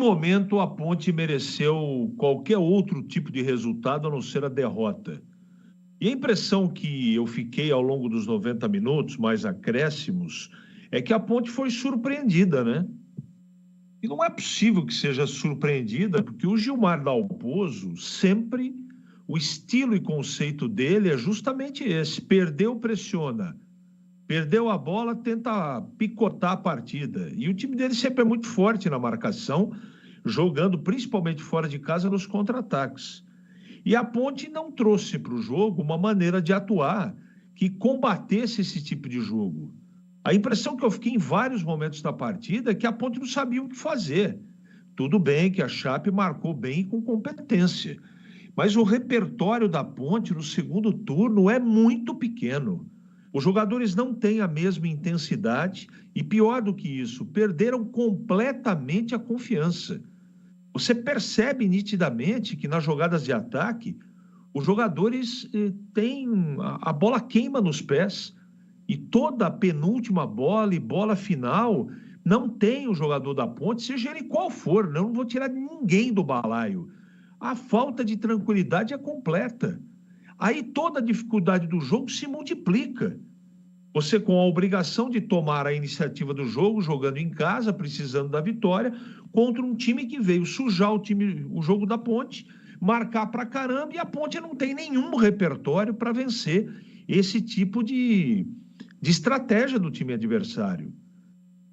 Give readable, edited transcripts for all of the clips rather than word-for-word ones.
momento, a Ponte mereceu qualquer outro tipo de resultado a não ser a derrota. E a impressão que eu fiquei ao longo dos 90 minutos, mais acréscimos, é que a Ponte foi surpreendida, né? E não é possível que seja surpreendida, porque o Gilmar Dalpozo sempre, o estilo e conceito dele é justamente esse: perdeu, pressiona. Perdeu a bola, tenta picotar a partida. E o time dele sempre é muito forte na marcação, jogando principalmente fora de casa nos contra-ataques. E a Ponte não trouxe para o jogo uma maneira de atuar que combatesse esse tipo de jogo. A impressão que eu fiquei em vários momentos da partida é que a Ponte não sabia o que fazer. Tudo bem que a Chape marcou bem e com competência, mas o repertório da Ponte no segundo turno é muito pequeno. Os jogadores não têm a mesma intensidade e, pior do que isso, perderam completamente a confiança. Você percebe nitidamente que nas jogadas de ataque, os jogadores têm a bola queima nos pés e toda a penúltima bola e bola final não tem o jogador da Ponte, seja ele qual for, não vou tirar ninguém do balaio. A falta de tranquilidade é completa. Aí toda a dificuldade do jogo se multiplica. Você com a obrigação de tomar a iniciativa do jogo, jogando em casa, precisando da vitória, contra um time que veio sujar o jogo da Ponte, marcar pra caramba, e a Ponte não tem nenhum repertório para vencer esse tipo de estratégia do time adversário.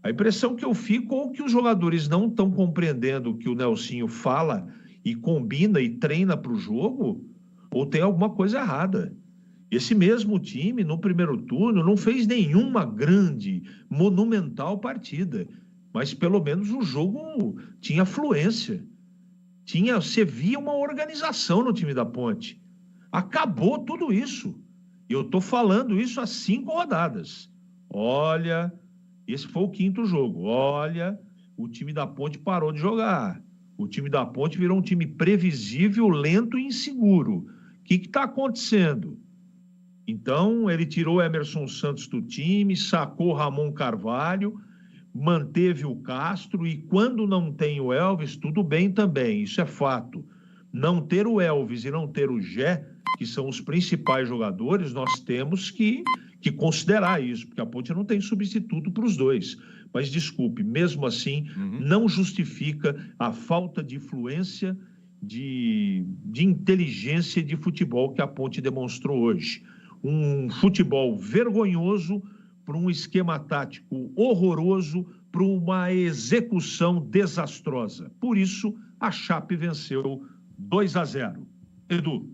A impressão que eu fico é que os jogadores não estão compreendendo o que o Nelsinho fala e combina e treina para o jogo, ou tem alguma coisa errada. Esse mesmo time, no primeiro turno, não fez nenhuma grande, monumental partida, mas pelo menos o jogo tinha fluência. Você via uma organização no time da Ponte. Acabou tudo isso. Eu estou falando isso há 5 rodadas. Olha, esse foi o 5º jogo. Olha, o time da Ponte parou de jogar. O time da Ponte virou um time previsível, lento e inseguro. O que está acontecendo? Então, ele tirou o Emerson Santos do time, sacou Ramon Carvalho, manteve o Castro, e quando não tem o Elvis, tudo bem também, isso é fato. Não ter o Elvis e não ter o Gé, que são os principais jogadores, nós temos que considerar isso, porque a Ponte não tem substituto para os dois. Mas, desculpe, mesmo assim, não justifica a falta de fluência, de inteligência de futebol que a Ponte demonstrou hoje. Um futebol vergonhoso, para um esquema tático horroroso, para uma execução desastrosa. Por isso, a Chape venceu 2-0. Edu.